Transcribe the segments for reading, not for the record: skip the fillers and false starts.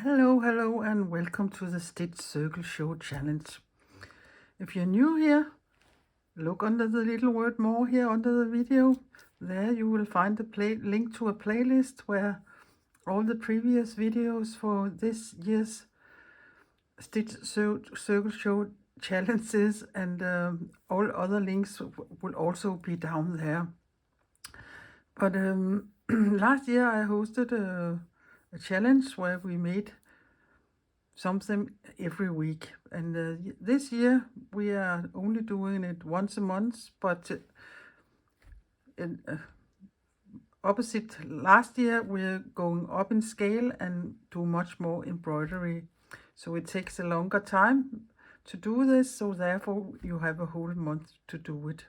Hello, and welcome to the Stitch Circle Show Challenge. If you're new here, look under the little word more here under the video. There you will find the link to a playlist where all the previous videos for this year's Stitch Circle Show challenges and all other links will also be down there. But last year I hosted a challenge where we made something every week, and this year we are only doing it once a month, but opposite last year we're going up in scale and do much more embroidery, so it takes a longer time to do this, so therefore you have a whole month to do it.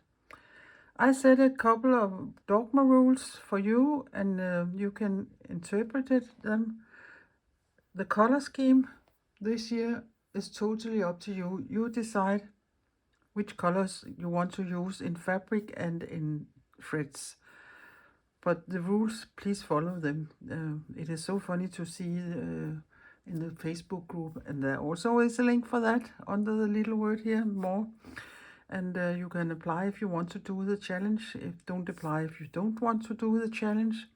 I set a couple of Dogma rules for you, and you can interpret them. The color scheme this year is totally up to you. You decide which colors you want to use in fabric and in threads. But the rules, please follow them. It is so funny to see in the Facebook group, and there also is a link for that under the little word here, more. And you can apply if you want to do the challenge. Don't apply if you don't want to do the challenge.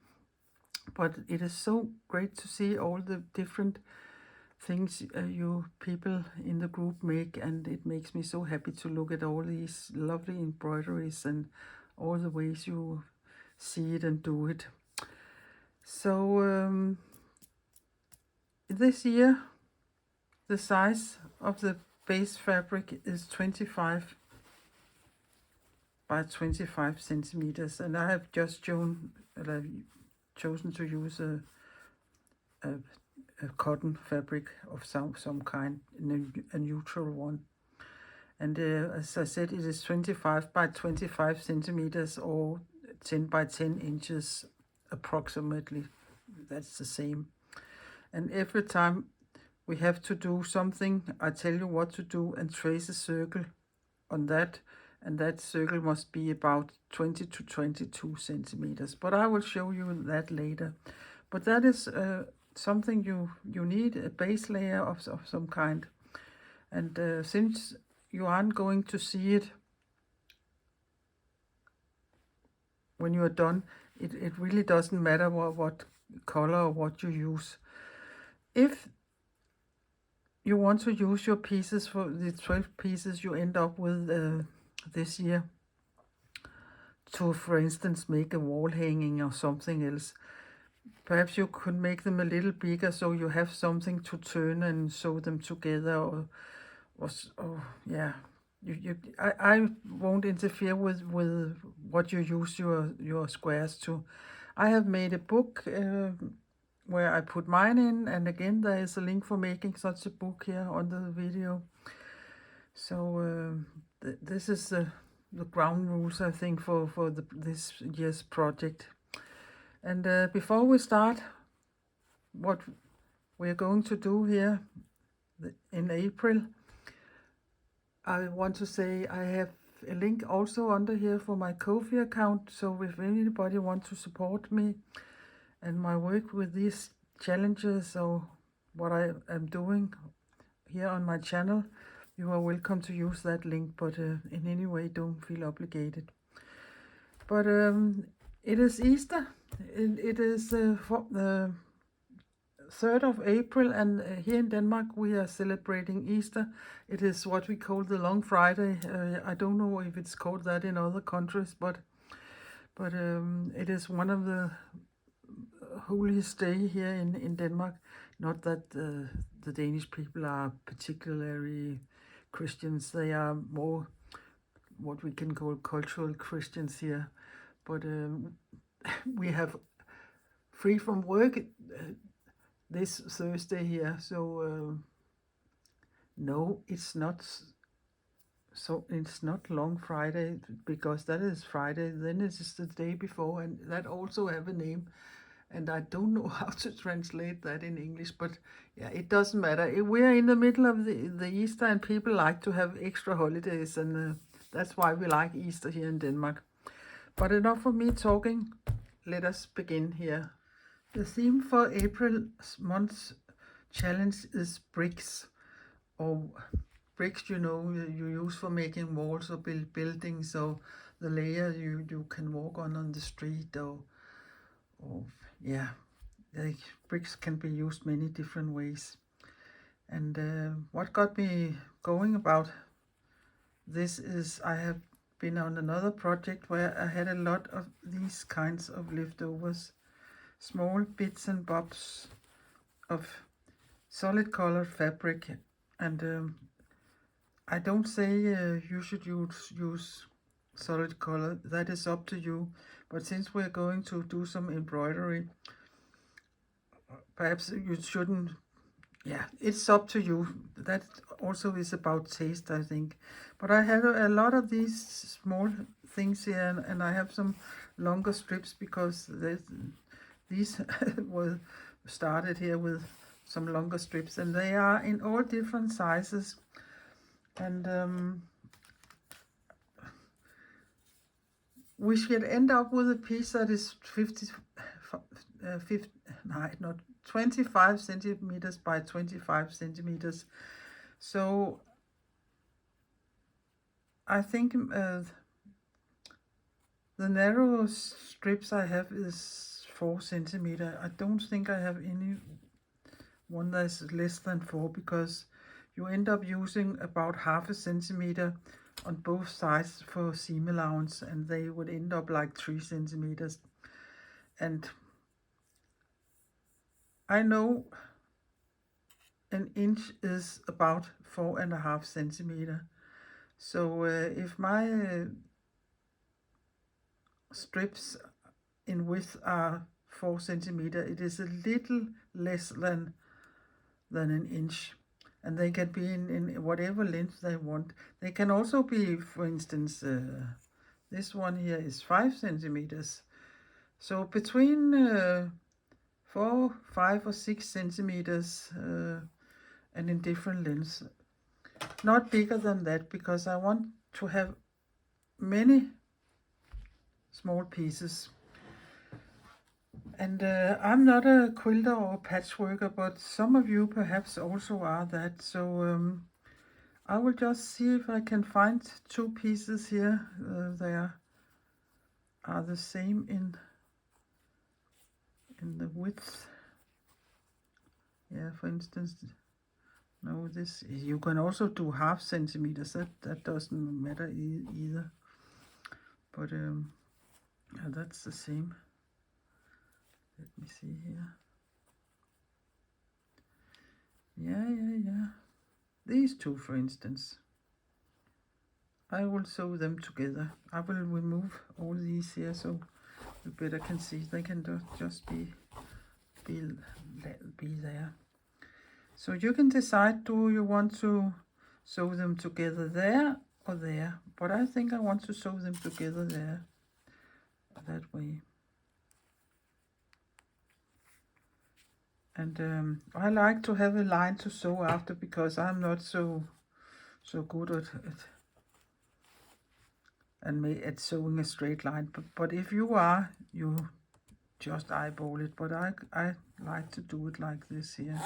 But it is so great to see all the different things you people in the group make, and it makes me so happy to look at all these lovely embroideries and all the ways you see it and do it. So this year the size of the base fabric is 25 by 25 centimeters, and I have just chosen to use a cotton fabric of some kind, a neutral one. And as I said, it is 25 by 25 centimeters or 10 by 10 inches approximately. That's the same. And every time we have to do something, I tell you what to do and trace a circle on that, and that circle must be about 20 to 22 centimeters. But I will show you that later. But that is something you need, a base layer of some kind. And since you aren't going to see it when you are done, it really doesn't matter what color or what you use. If you want to use your pieces for the 12 pieces you end up with this year to, for instance, make a wall hanging or something else, perhaps you could make them a little bigger so you have something to turn and sew them together, or yeah. I won't interfere with what you use your squares to. I have made a book where I put mine in, and again there is a link for making such a book here under the video. So this is the ground rules, I think, for this year's project. And before we start, what we're going to do here in April, I want to say I have a link also under here for my Ko-fi account. So if anybody wants to support me and my work with these challenges or what I am doing here on my channel, you are welcome to use that link, but in any way don't feel obligated. But it is Easter. It is the 3rd of April, and here in Denmark we are celebrating Easter. It is what we call the Long Friday. I don't know if it's called that in other countries, but it is one of the holiest day here in Denmark. Not that the Danish people are particularly Christians. They are more what we can call cultural Christians here. But we have free from work this Thursday here, so no, it's not. So it's not Long Friday, because that is Friday. Then it is the day before, and that also have a name, and I don't know how to translate that in English. But yeah, it doesn't matter. We're in the middle of the Easter, and people like to have extra holidays, and that's why we like Easter here in Denmark. But enough of me talking. Let us begin here. The theme for April month challenge is bricks, or bricks, you know, you use for making walls or buildings, or the layer you can walk on the street, or yeah, like bricks can be used many different ways. And what got me going about this is I have been on another project where I had a lot of these kinds of leftovers, small bits and bobs of solid colored fabric. And I don't say you should use solid color, that is up to you. But since we're going to do some embroidery, perhaps you shouldn't. Yeah, it's up to you. That also is about taste, I think. But I have a lot of these small things here, and I have some longer strips because these were started here with some longer strips, and they are in all different sizes. And we should end up with a piece that is 25 centimeters by 25 centimeters. So I think the narrow strips I have is 4 centimeter. I don't think I have any one that is less than 4, because you end up using about half a centimeter on both sides for seam allowance, and they would end up like 3 centimeters. And I know an inch is about 4.5 centimeter. So if my strips in width are 4 centimeter, it is a little less than an inch. And they can be in whatever length they want. They can also be, for instance, this one here is 5 centimeters. So between 4, 5 or 6 centimeters and in different lengths. Not bigger than that, because I want to have many small pieces. And I'm not a quilter or patchworker, but some of you perhaps also are that. So I will just see if I can find 2 pieces here. They are the same in the width. Yeah, for instance, no, this, you can also do half centimeters. That doesn't matter either. But yeah, that's the same. Let me see here. Yeah. These 2, for instance. I will sew them together. I will remove all these here so you better can see. They can just be there. So you can decide, do you want to sew them together there or there? But I think I want to sew them together there, that way. And I like to have a line to sew after, because I'm not so good at sewing a straight line. But if you are, you just eyeball it. But I like to do it like this here.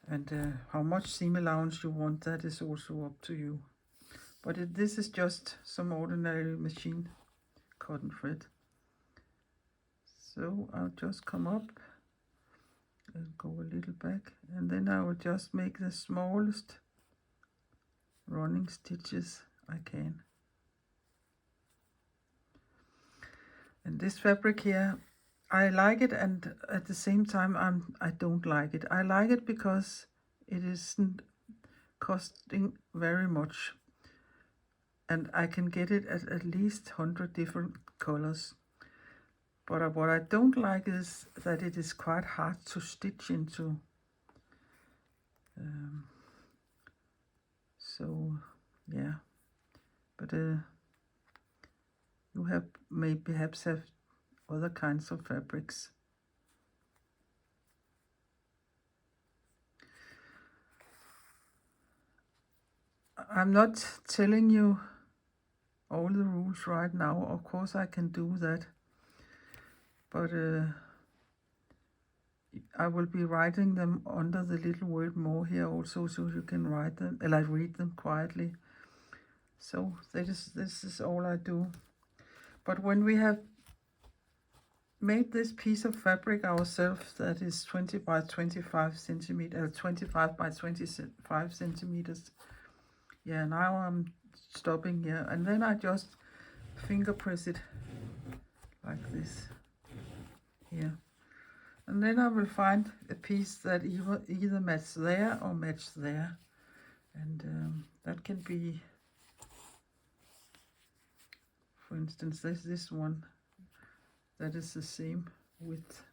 And how much seam allowance you want, that is also up to you. But this is just some ordinary machine cotton thread. So I'll just come up and go a little back, and then I will just make the smallest running stitches I can. And this fabric here, I like it, and at the same time I don't like it. I like it because it isn't costing very much, and I can get it at least 100 different colors. But what I don't like is that it is quite hard to stitch into. So yeah, but you perhaps have other kinds of fabrics. I'm not telling you all the rules right now. Of course I can do that, but I will be writing them under the little word more here also, so you can write them, like read them quietly. So this is all I do. But when we have made this piece of fabric ourselves, that is 20 by 25 centimeters, 25 by 25 centimeters. Yeah, now I'm stopping here, and then I just finger press it like this here. And then I will find a piece that either match there or match there. And that can be, for instance, this one that is the same width.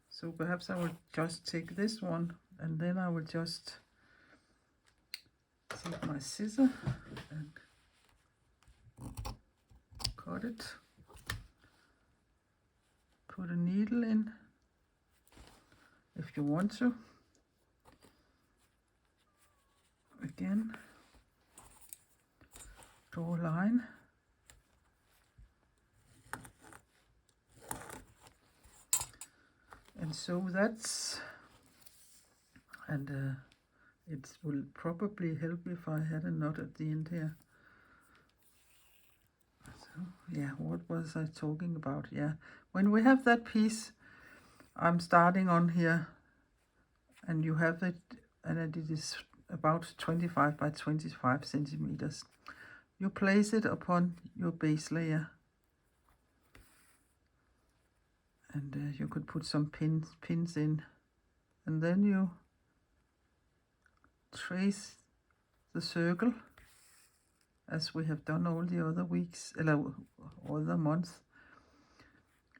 So perhaps I will just take this one, and then I will just take my scissor and cut it. Put a needle in if you want to. Again, draw a line. And so that's, and it will probably help if I had a knot at the end here. So, yeah, what was I talking about? Yeah, when we have that piece, I'm starting on here, and you have it, and it is about 25 by 25 centimeters. You place it upon your base layer, and you could put some pins in, and then you trace the circle as we have done all the other weeks, all the months,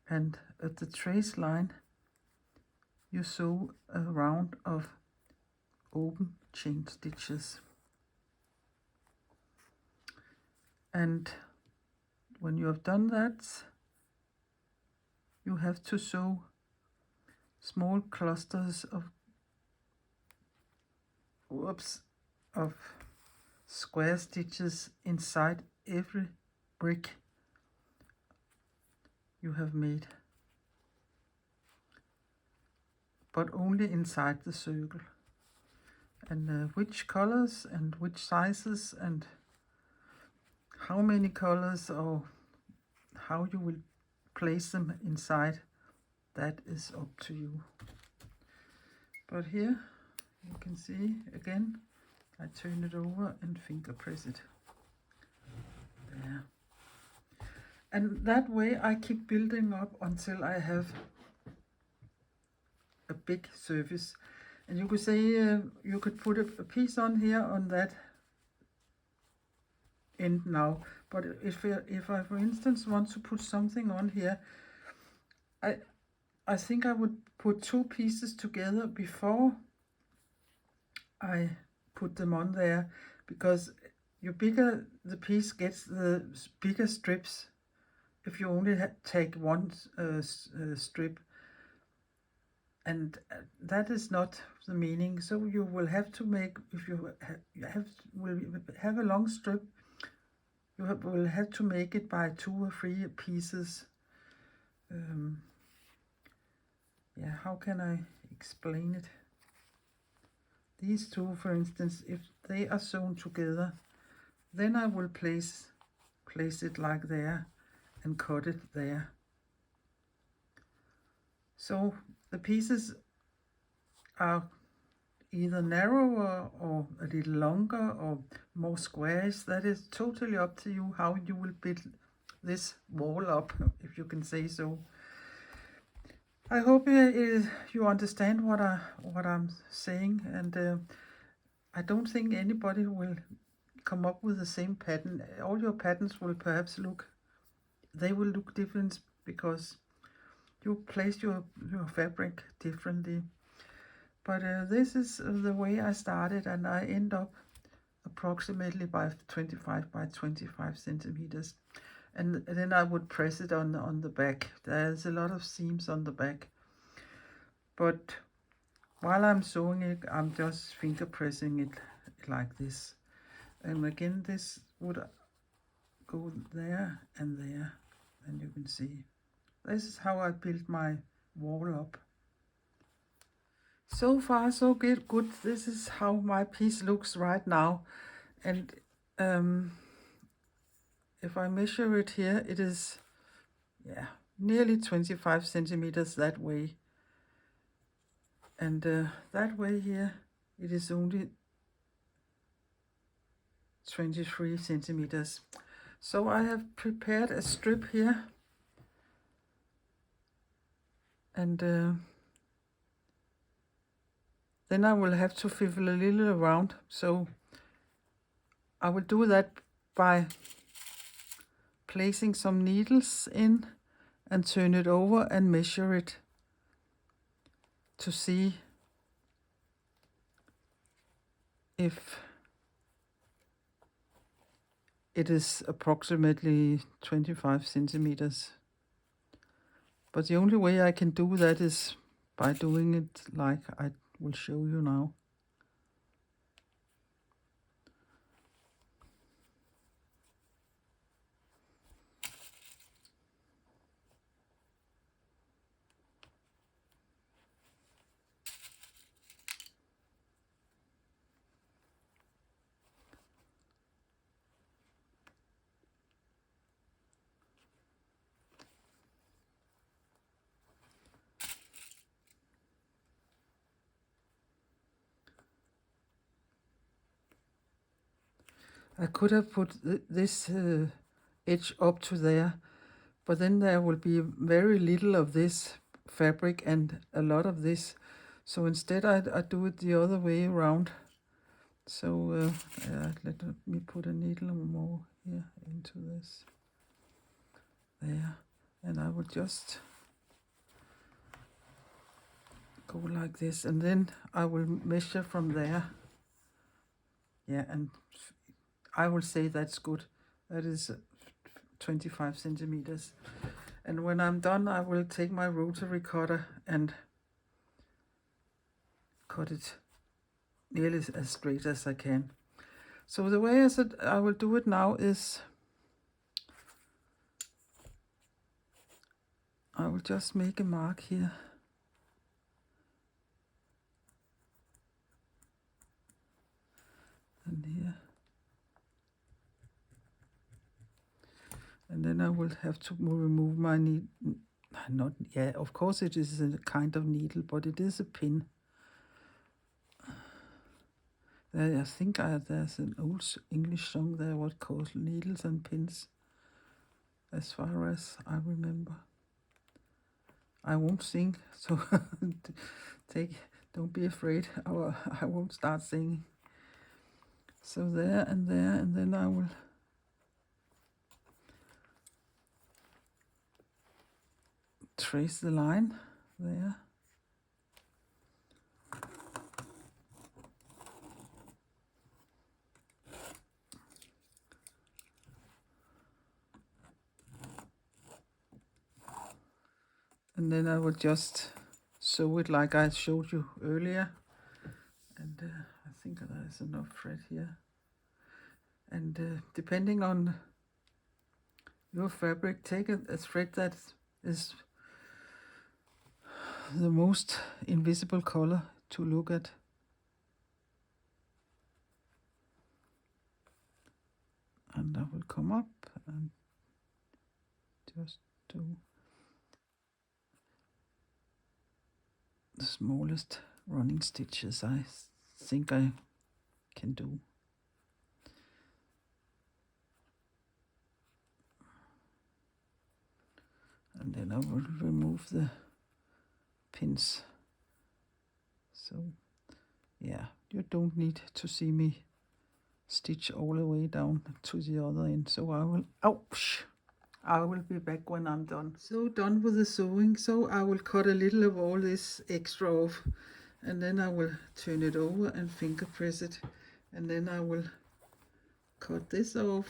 and at the trace line you sew a round of open chain stitches. And when you have done that, you have to sew small clusters of square stitches inside every brick you have made, but only inside the circle. And which colors and which sizes and how many colors or how you will place them inside, that is up to you. But here you can see again, I turn it over and finger press it there. And that way I keep building up until I have a big surface. And you could say you could put a piece on here on that end now. But if I for instance want to put something on here, I think I would put two pieces together before I put them on there, because the bigger the piece gets, the bigger strips. If you only take one strip, and that is not the meaning. So you will have to make, if you will have a long strip, you will have to make it by 2 or 3 pieces. Yeah, how can I explain it? These two, for instance, if they are sewn together, then I will place it like there and cut it there. So the pieces are either narrower or a little longer or more squarish. That is totally up to you how you will build this wall up, if you can say so. I hope you understand what I'm saying, and I don't think anybody will come up with the same pattern. All your patterns will perhaps look different because you place your fabric differently. But this is the way I started, and I end up approximately by 25 by 25 centimeters. And then I would press it on the back. There's a lot of seams on the back. But while I'm sewing it, I'm just finger pressing it like this. And again, this would go there and there. And you can see. This is how I built my wall up. So far so good. This is how my piece looks right now, and if I measure it here, it is nearly 25 centimeters that way, and that way here it is only 23 centimeters. So I have prepared a strip here, and then I will have to fiddle a little around, so I will do that by placing some needles in and turn it over and measure it to see if it is approximately 25 centimeters. But the only way I can do that is by doing it like I will show you now. I could have put this edge up to there, but then there will be very little of this fabric and a lot of this. So instead I do it the other way around. So let me put a needle more here into this. There. And I will just go like this, and then I will measure from there. Yeah, and I will say that's good. That is 25 centimeters. And when I'm done, I will take my rotary cutter and cut it nearly as straight as I can. So the way I will do it now is I will just make a mark here. And here. And then I will have to remove my needle. Of course it is a kind of needle, but it is a pin. I think there's an old English song there what calls needles and pins, as far as I remember. I won't sing, so don't be afraid, or I won't start singing. So there, and then I will trace the line there. And then I will just sew it like I showed you earlier. And I think there's enough thread here. And depending on your fabric, take a thread that is the most invisible color to look at. And I will come up and just do the smallest running stitches I think I can do. And then I will remove the pins. So yeah, you don't need to see me stitch all the way down to the other end. So I will be back when I'm done. So done with the sewing. So I will cut a little of all this extra off, and then I will turn it over and finger press it, and then I will cut this off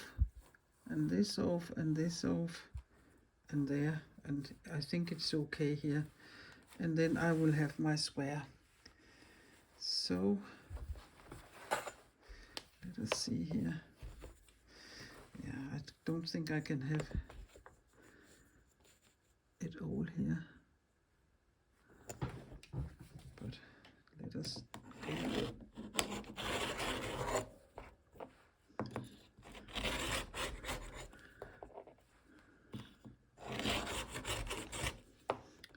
and this off and this off and there, and I think it's okay here. And then I will have my square. So let us see here. Yeah, I don't think I can have it all here, but just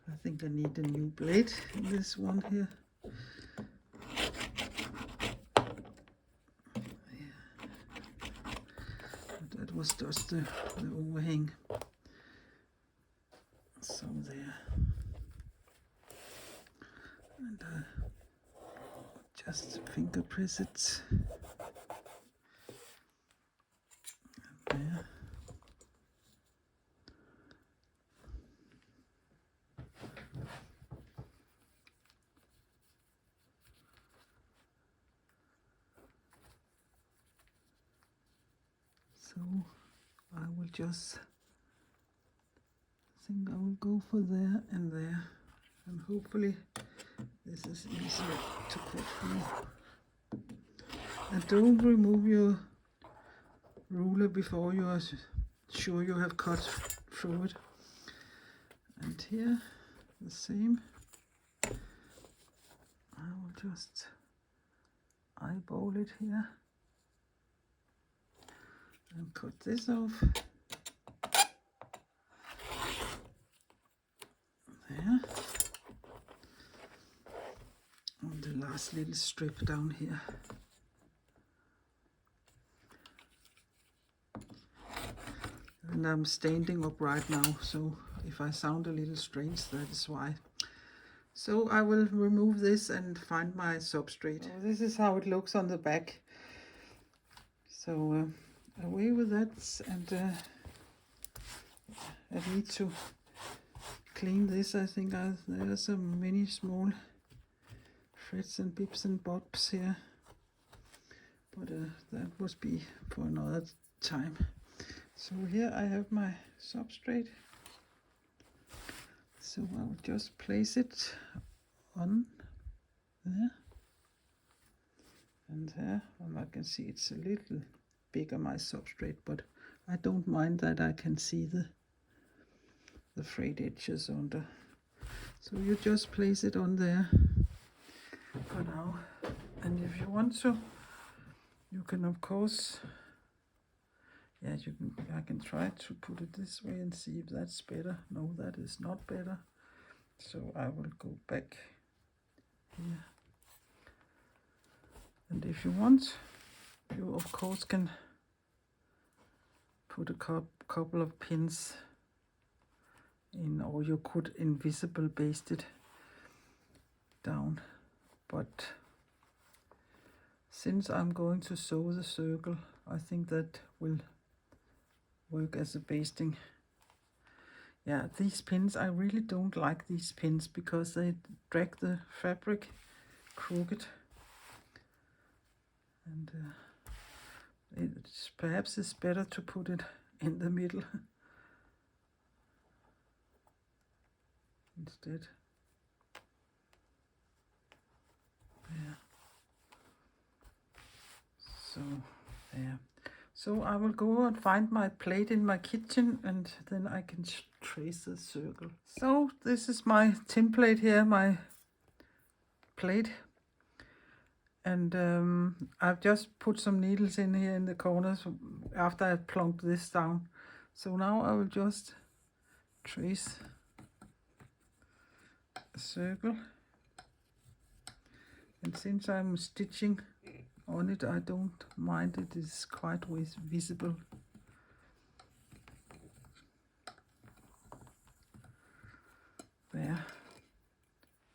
I think I need a new blade in this one here. That was just the overhang. So there. And just finger press it. There. So I will just think I will go for there, and hopefully this is easier to cut through. And don't remove your ruler before you are sure you have cut through it. And here the same. I will just eyeball it here and cut this off. There. On the last little strip down here. And I'm standing up right now, so if I sound a little strange, that is why. So I will remove this and find my substrate. Oh, this is how it looks on the back. So away with that, and I need to clean this. I think there are some many small threads and bits and bobs here, but that must be for another time. So here I have my substrate. So I'll just place it on there and there, and I can see it's a little bigger, my substrate, but I don't mind that. I can see the frayed edges under. So you just place it on there for now, and if you want to, you can of course, yeah, I can try to put it this way and see if that's better. No, that is not better. So I will go back here. And if you want, you of course can put a couple of pins in, or you could invisible baste it down. But since I'm going to sew the circle, I think that will work as a basting. Yeah, these pins, I really don't like these pins because they drag the fabric crooked. And perhaps it's better to put it in the middle instead. Yeah. So, yeah. So I will go and find my plate in my kitchen, and then I can trace the circle. So this is my template here, my plate. And I've just put some needles in here in the corners after I plunked this down. So now I will just trace a circle. And since I'm stitching on it, I don't mind, it is quite visible. There.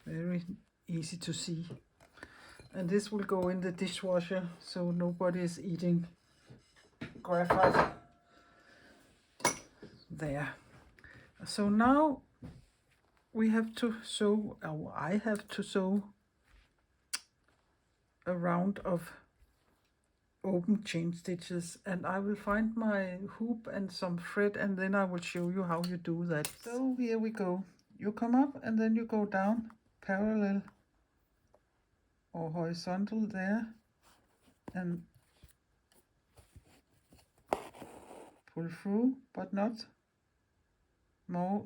Very easy to see. And this will go in the dishwasher, so nobody is eating graphite. There. So now we have to sew, or I have to sew a round of open chain stitches, and I will find my hoop and some thread, and then I will show you how you do that. So here we go. You come up and then you go down parallel or horizontal there, and pull through, but not more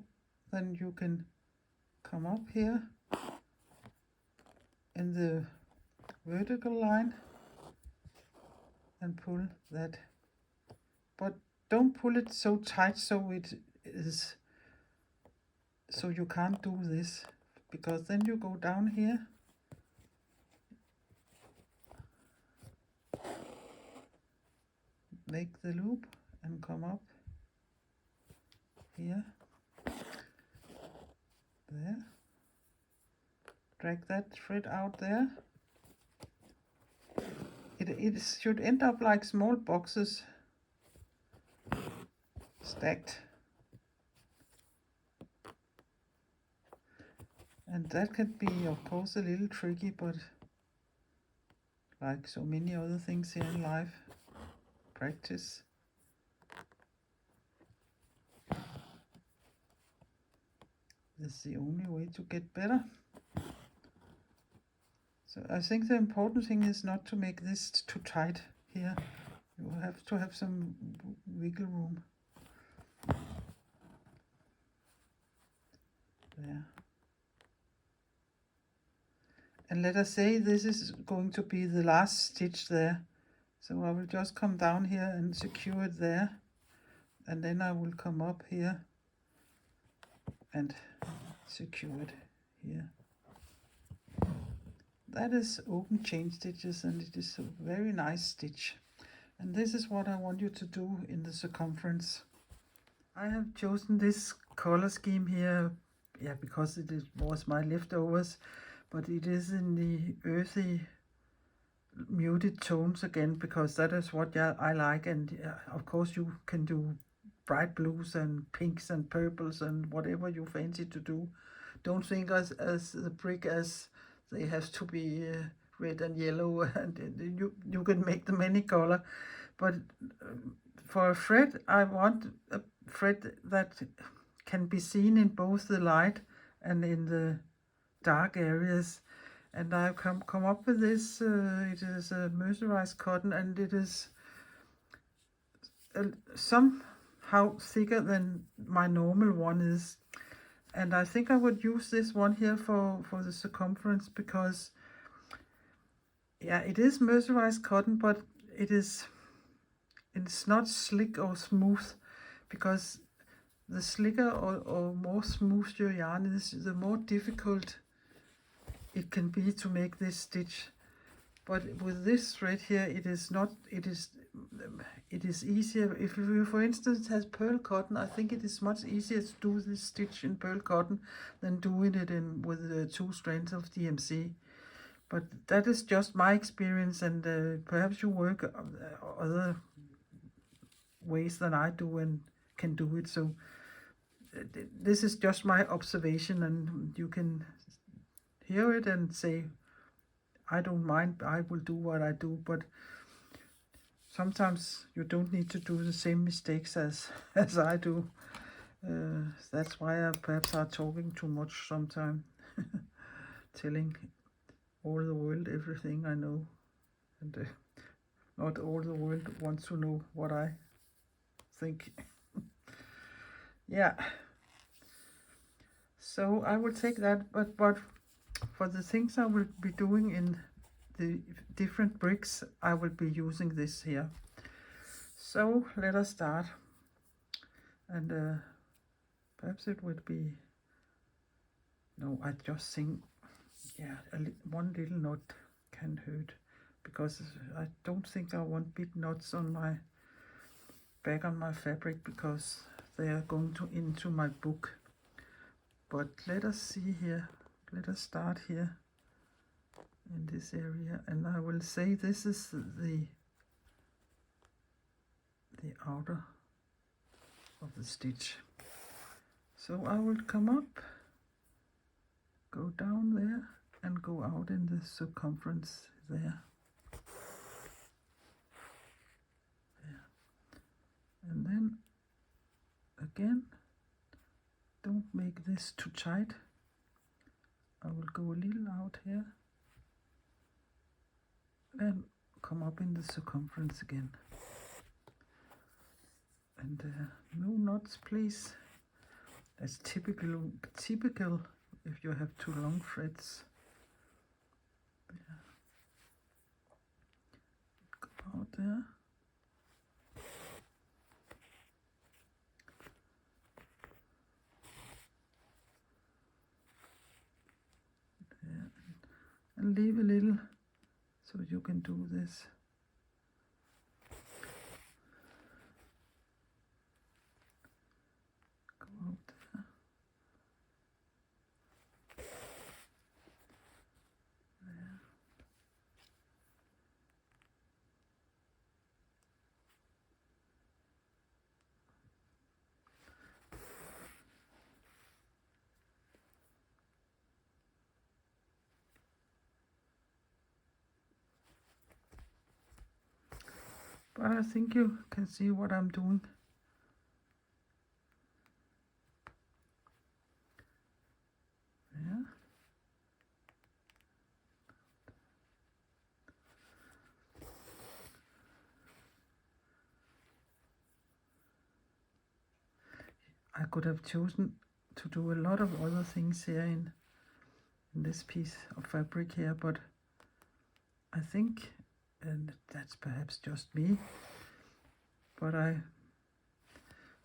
than you can come up here, in the vertical line and pull that, but don't pull it so tight so it is, so you can't do this, because then you go down here, make the loop and come up here, there, drag that thread out there. It should end up like small boxes stacked, and that can be of course a little tricky, but like so many other things here in life, practice. This is the only way to get better. So I think the important thing is not to make this too tight here. You have to have some wiggle room. There. And let us say this is going to be the last stitch there. So I will just come down here and secure it there. And then I will come up here and secure it here. That is open chain stitches, and it is a very nice stitch. And this is what I want you to do in the circumference. I have chosen this color scheme here, because was my leftovers, but it is in the earthy muted tones again, because that is what I like. And of course you can do bright blues and pinks and purples and whatever you fancy to do. Don't think as the brick as they have to be red and yellow, and you can make them any color. But for a thread, I want a thread that can be seen in both the light and in the dark areas. And I've come up with this. It is a mercerized cotton, and it is somehow thicker than my normal one is. And I think I would use this one here for the circumference, because it is mercerized cotton, but it's not slick or smooth, because the slicker or more smooth your yarn is, the more difficult it can be to make this stitch. But with this thread here, it is not. It is easier. If you, for instance, has pearl cotton, I think it is much easier to do this stitch in pearl cotton than doing it with 2 strands of DMC. But that is just my experience, and perhaps you work other ways than I do and can do it. So this is just my observation, and you can hear it and say, I don't mind, I will do what I do. But sometimes you don't need to do the same mistakes as I do. That's why I perhaps are talking too much sometimes, telling all the world everything I know, and not all the world wants to know what I think. So I will take that, but for the things I will be doing in the different bricks, I will be using this here. So let us start. And perhaps it would be, no, I just think, one little knot can hurt, because I don't think I want big knots on my back on my fabric, because they are going into my book. But let us see here. Let us start here in this area, and I will say this is the outer of the stitch. So I will come up, go down there, and go out in the circumference there. And then again, don't make this too tight. I will go a little out here and come up in the circumference again. And no knots, please. That's typical if you have 2 long threads. there. There. And leave a little so you can do this. Go out there. There. But I think you can see what I'm doing. There. I could have chosen to do a lot of other things here in this piece of fabric here, but I think, and that's perhaps just me, but I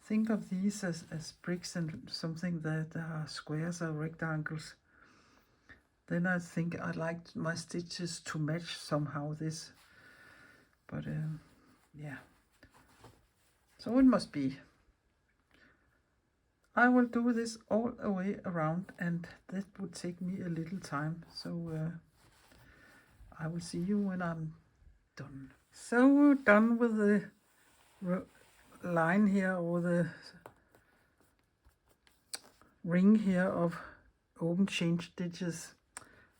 think of these as bricks and something that are squares or rectangles. Then I think I like my stitches to match somehow this, but yeah, so it must be. I will do this all the way around, and that would take me a little time, so I will see you when I'm done. So we're done with the line here, or the ring here of open chain stitches,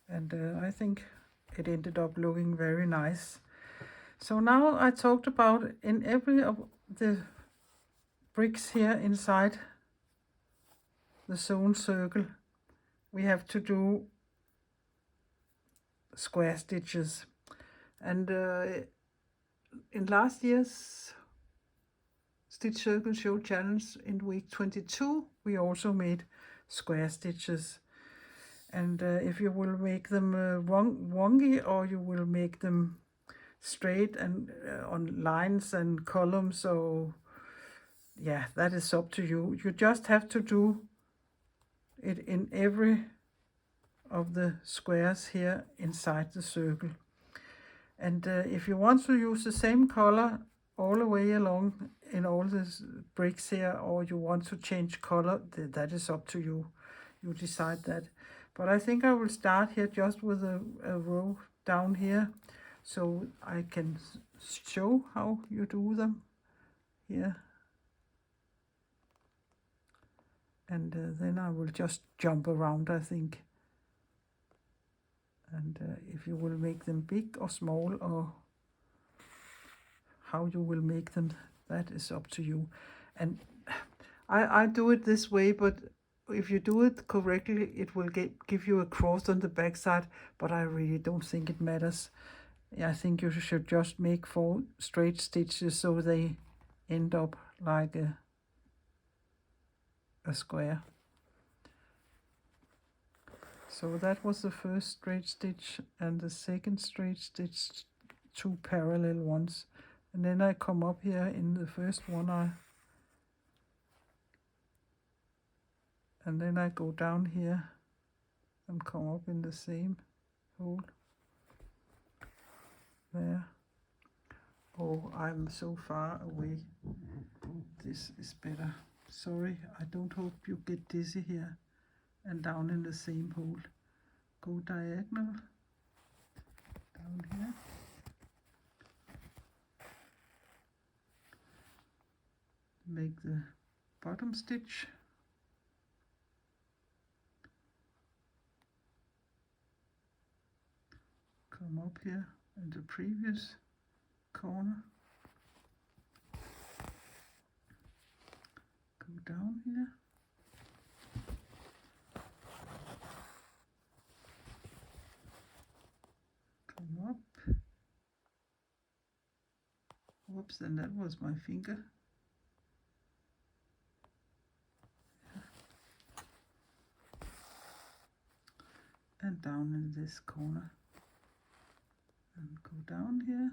and I think it ended up looking very nice. So now I talked about in every of the bricks here inside the sewn circle, we have to do square stitches. And in last year's Stitch Circle Show Challenge in week 22, we also made square stitches. And if you will make them wonky, or you will make them straight and on lines and columns, so yeah, that is up to you. You just have to do it in every of the squares here inside the circle. And if you want to use the same color all the way along in all the bricks here, or you want to change color, that is up to you. You decide that. But I think I will start here just with a row down here, so I can show how you do them here. And then I will just jump around, I think. And if you will make them big or small, or how you will make them, that is up to you. And I do it this way, but if you do it correctly, it will give you a cross on the back side, but I really don't think it matters. I think you should just make 4 straight stitches so they end up like a square. So that was the first straight stitch, and the second straight stitch, 2 parallel ones. And then I come up here in the first one, and then I go down here and come up in the same hole there. Oh, I'm so far away. This is better. Sorry, I don't hope you get dizzy here. And down in the same hole. Go diagonal down here. Make the bottom stitch. Come up here in the previous corner. Go down here. Come up. Whoops, and that was my finger. And down in this corner. And go down here.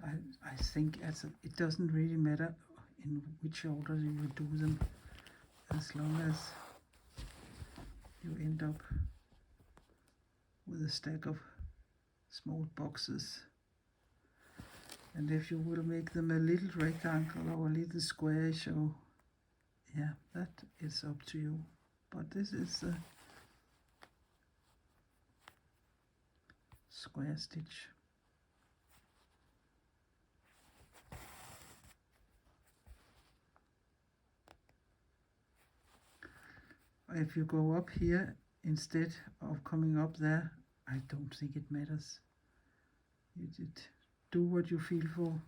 I think it doesn't really matter in which order you do them, as long as you end up with a stack of small boxes. And if you will make them a little rectangle or a little square, so yeah, that is up to you. But this is a square stitch. If you go up here instead of coming up there, I don't think it matters. You did do what you feel for.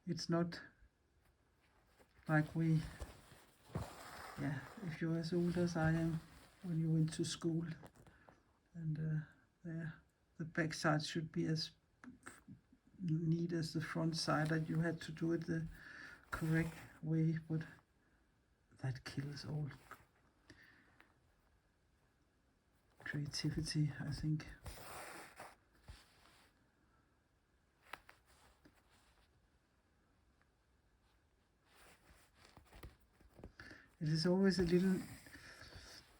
It's not like if you're as old as I am when you went to school, and there the back side should be as neat as the front side, that you had to do it the correct way, but that kills all creativity, I think. It is always a little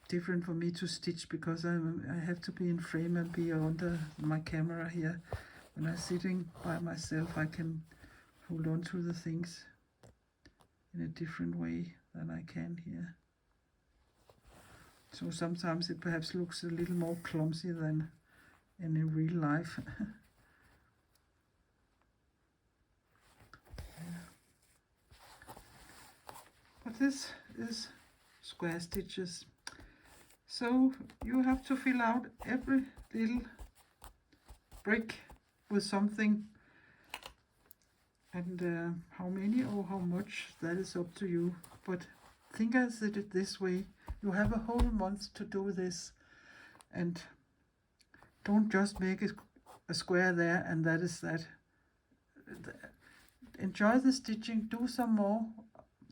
different for me to stitch because I have to be in frame and be under my camera here. When I'm sitting by myself, I can hold on to the things in a different way than I can here. So sometimes it perhaps looks a little more clumsy than in real life. But this is square stitches. So you have to fill out every little brick with something, and how many or how much, that is up to you. But think I did it this way. You have a whole month to do this, and don't just make a square there and that is that. Enjoy the stitching, do some more.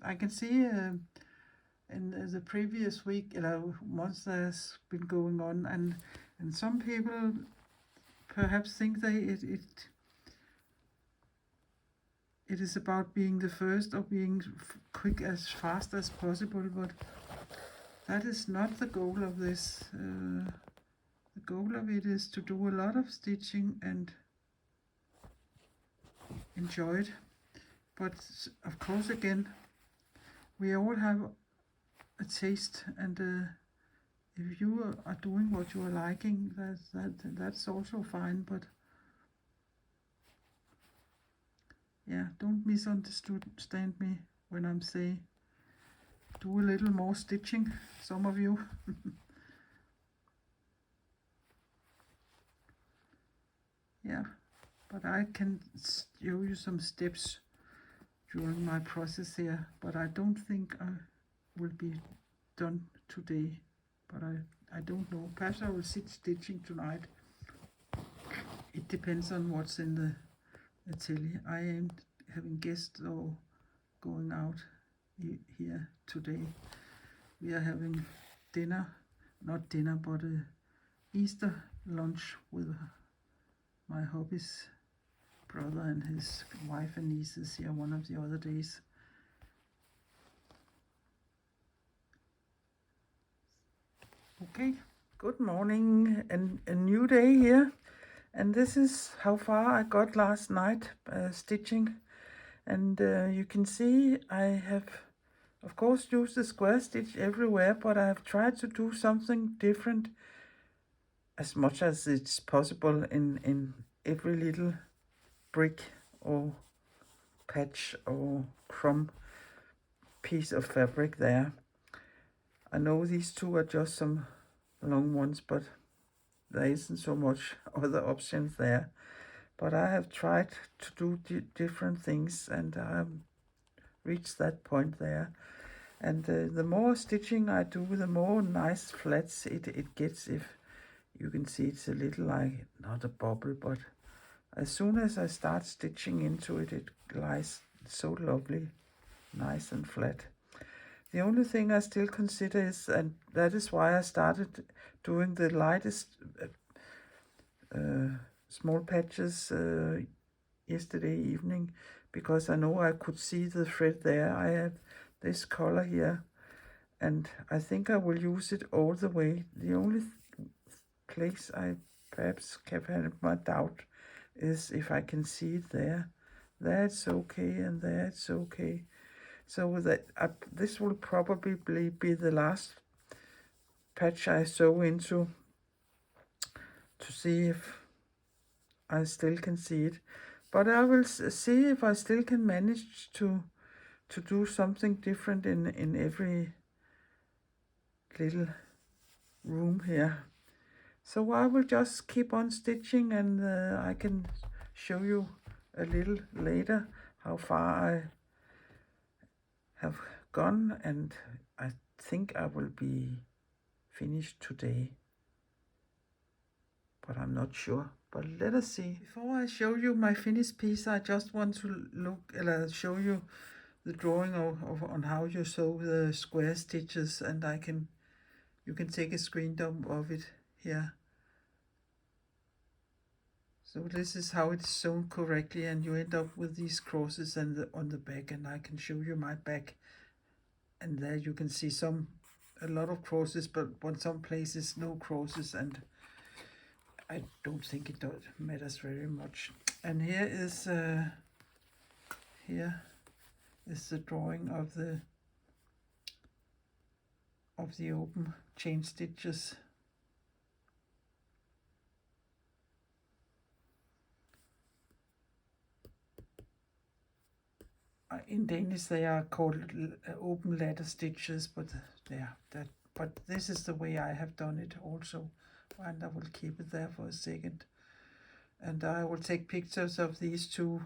I can see in the previous week, months that's been going on, and some people perhaps think it is about being the first or being quick as fast as possible, but that is not the goal of this. The goal of it is to do a lot of stitching and enjoy it. But of course, again, we all have a taste, and if you are doing what you are liking, that's also fine. But yeah, don't misunderstand me when I'm saying do a little more stitching, some of you. Yeah, but I can show you some steps during my process here, but I don't think I will be done today. But I don't know, perhaps I will sit stitching tonight. It depends on what's in the atelier. I am having guests or going out here today. We are having dinner, not dinner, but a Easter lunch with my hubby's brother and his wife and nieces here one of the other days. Okay, good morning, and a new day here, and this is how far I got last night stitching. And you can see I have of course used the square stitch everywhere, but I have tried to do something different as much as it's possible in every little brick or patch or crumb piece of fabric there. I know these two are just some long ones, but there isn't so much other options there. But I have tried to do different things, and I have reached that point there. And the more stitching I do, the more nice flats it gets. If you can see, it's a little like, not a bubble, but as soon as I start stitching into it, it lies so lovely, nice and flat. The only thing I still consider is, and that is why I started doing the lightest small patches yesterday evening, because I know I could see the thread there. I have this color here, and I think I will use it all the way. The only place I perhaps can have my doubt is if I can see it there. There it's okay, and there it's okay. So that this will probably be the last patch I sew into, to see if I still can see it. But I will see if I still can manage to do something different in every little room here. So I will just keep on stitching, and I can show you a little later how far I have gone, and I think I will be finished today, but I'm not sure. But let us see. Before I show you my finished piece, I just want to show you the drawing of on how you sew the square stitches, and you can take a screen dump of it here. So this is how it's sewn correctly, and you end up with these crosses and on the back, and I can show you my back, and there you can see a lot of crosses, but on some places no crosses, and I don't think it matters very much. And here is the drawing of the open chain stitches. In Danish they are called open ladder stitches, but but this is the way I have done it also, and I will keep it there for a second. And I will take pictures of these two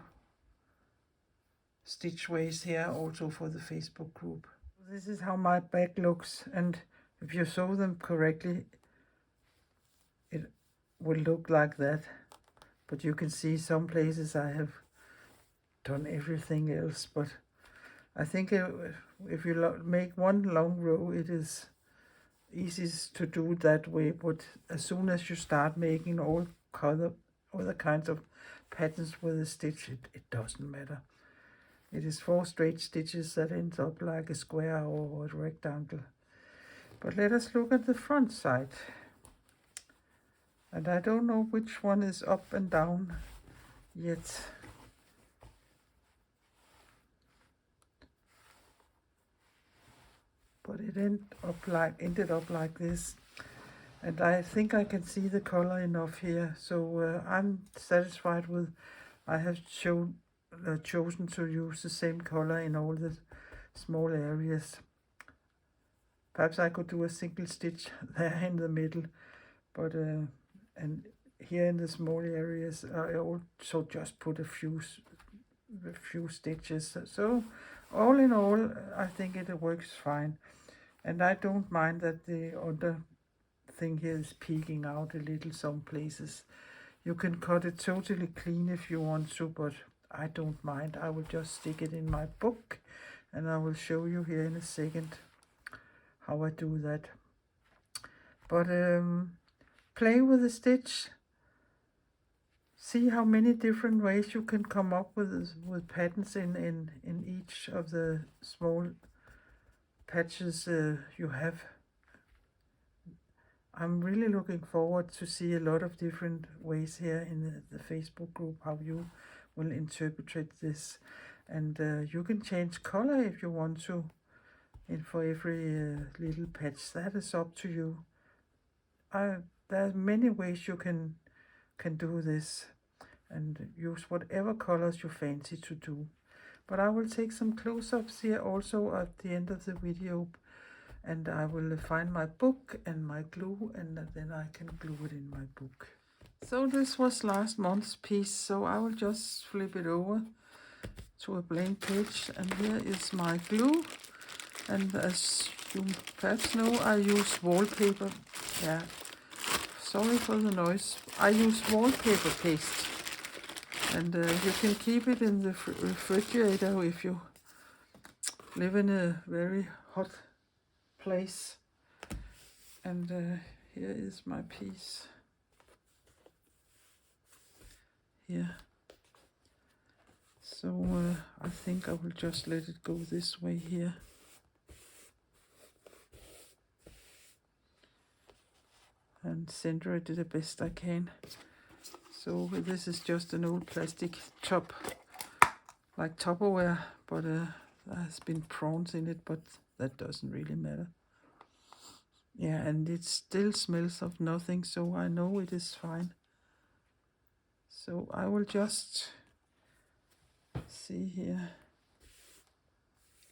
stitch ways here also for the Facebook group. This is how my back looks, and if you sew them correctly, it will look like that. But you can see some places I have done everything else, but I think if you make one long row, it is easiest to do that way. But as soon as you start making all other kinds of patterns with a stitch, it doesn't matter. It is 4 straight stitches that ends up like a square or a rectangle. But let us look at the front side. And I don't know which one is up and down yet. But it ended up like this. And I think I can see the color enough here. So I'm satisfied with, I have chosen to use the same color in all the small areas. Perhaps I could do a single stitch there in the middle, but and here in the small areas I also just put a few stitches. So all in all, I think it works fine, and I don't mind that the other thing here is peeking out a little some places. You can cut it totally clean if you want to, but I don't mind. I will just stick it in my book, and I will show you here in a second how I do that. But play with the stitch. See how many different ways you can come up with patterns in each of the small patches you have. I'm really looking forward to see a lot of different ways here in the Facebook group, how you will interpret this. And you can change color if you want to, and for every little patch. That is up to you. There are many ways you can do this, and use whatever colors you fancy to do. But I will take some close-ups here also at the end of the video, and I will find my book and my glue, and then I can glue it in my book. So this was last month's piece, so I will just flip it over to a blank page, and here is my glue. And as you perhaps know, I use wallpaper. Yeah, sorry for the noise. I use wallpaper paste, and you can keep it in the refrigerator if you live in a very hot place. And here is my piece. here. So I think I will just let it go this way here. And center it the best I can. So this is just an old plastic top, like Tupperware, but there has been prawns in it, but that doesn't really matter. Yeah, and it still smells of nothing, so I know it is fine. So I will just see here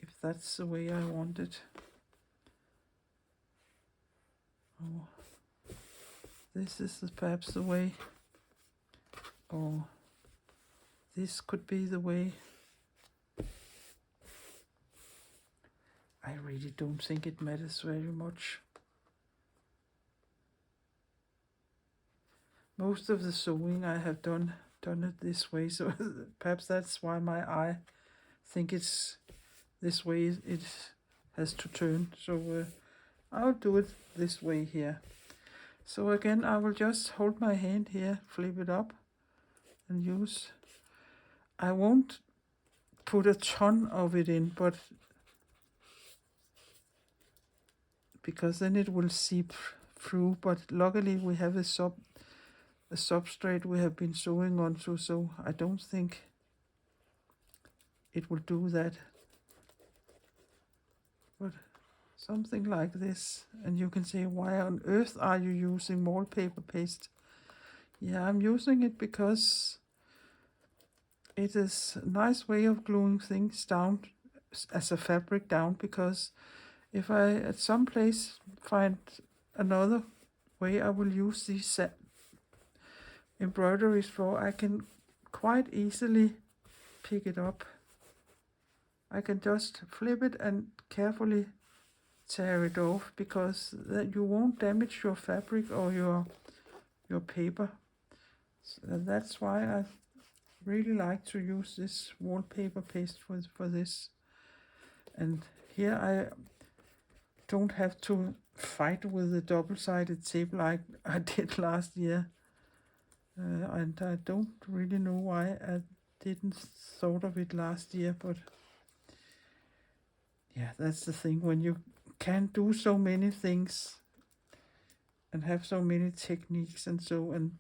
if that's the way I want it. Oh, this is perhaps the way. Or this could be the way. I really don't think it matters very much. Most of the sewing I have done it this way, so perhaps that's why my eye think it's this way it has to turn. So I'll do it this way here. So again, I will just hold my hand here, flip it up, and use. I won't put a ton of it in, but because then it will seep through. But luckily we have a substrate we have been sewing onto, so I don't think it will do that. But something like this, and you can say, why on earth are you using wallpaper paste? Yeah, I'm using it because it is a nice way of gluing things down as a fabric down, because if I at some place find another way I will use these embroideries for, I can quite easily pick it up. I can just flip it and carefully tear it off, because that you won't damage your fabric or your paper. So that's why I really like to use this wallpaper paste for this. And here I don't have to fight with the double-sided tape like I did last year. And I don't really know why I didn't thought of it last year, but yeah, that's the thing. When you can do so many things and have so many techniques and so, and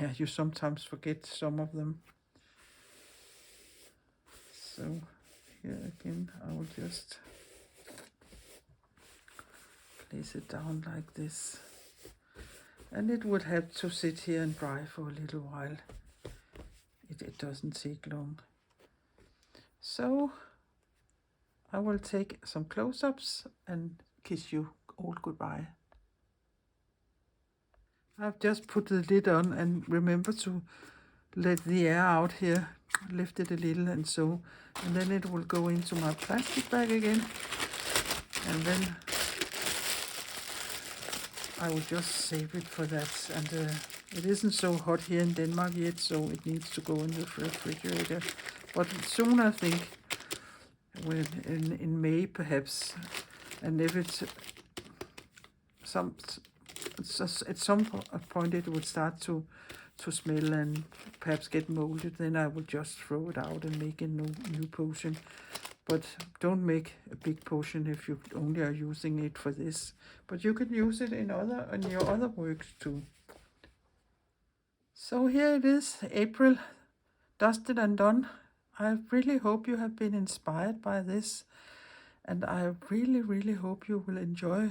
yeah, you sometimes forget some of them. So here again, I will just place it down like this. And it would have to sit here and dry for a little while. It doesn't take long. So I will take some close-ups and kiss you all goodbye. I've just put the lid on, and remember to let the air out here, lift it a little, and so, and then it will go into my plastic bag again, and then I will just save it for that. And it isn't so hot here in Denmark yet, so it needs to go in the refrigerator, but soon, I think, when in May perhaps. And if it's at some point it would start to smell and perhaps get molded, then I will just throw it out and make a new potion. But don't make a big potion if you only are using it for this. But you can use it in your other works too. So here it is, April, dusted and done. I really hope you have been inspired by this, and I really hope you will enjoy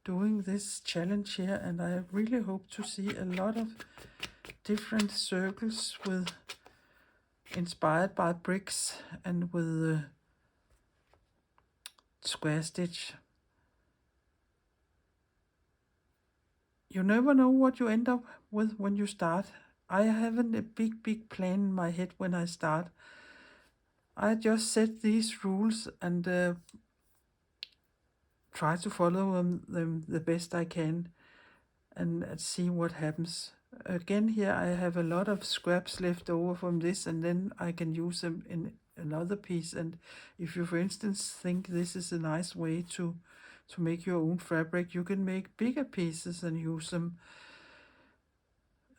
doing this challenge here, and I really hope to see a lot of different circles inspired by bricks and with square stitch. You never know what you end up with when you start. I haven't a big plan in my head when I start. I just set these rules and try to follow them the best I can and see what happens. Again, here I have a lot of scraps left over from this, and then I can use them in another piece. And if you, for instance, think this is a nice way to make your own fabric, you can make bigger pieces and use them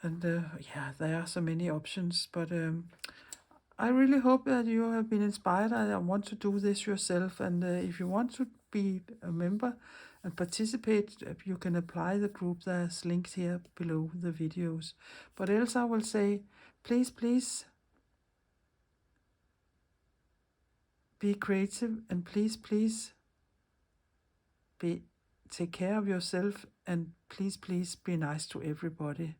And yeah, there are so many options, but I really hope that you have been inspired and want to do this yourself. And if you want to be a member and participate, you can apply the group that's linked here below the videos. But else I will say, please, please be creative, and please, please take care of yourself, and please, please be nice to everybody.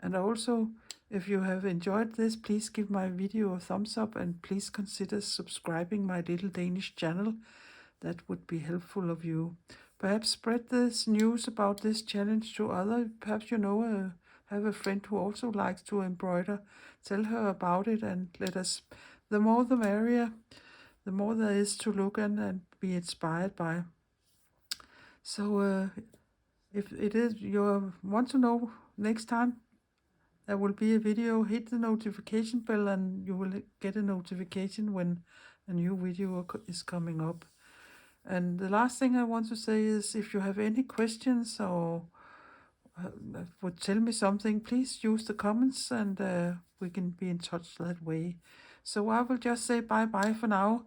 And also, if you have enjoyed this, please give my video a thumbs up, and please consider subscribing my little Danish channel. That would be helpful of you. Perhaps spread this news about this challenge to others. Perhaps you know have a friend who also likes to embroider. Tell her about it, and let us. The more the merrier. The more there is to look at and be inspired by. So if it is you want to know next time there will be a video, hit the notification bell and you will get a notification when a new video is coming up. And the last thing I want to say is, if you have any questions or would tell me something, please use the comments, and we can be in touch that way. So I will just say bye-bye for now.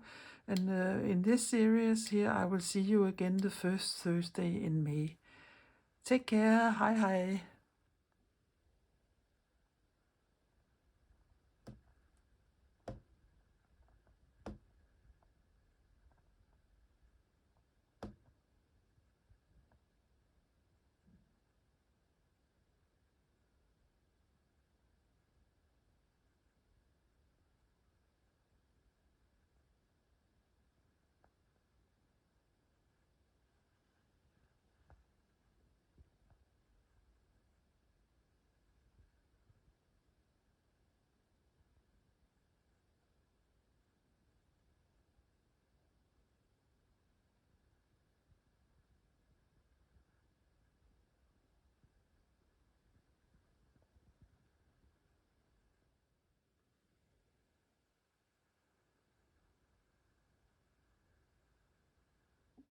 And in this series here, I will see you again the first Thursday in May. Take care. Hej hej.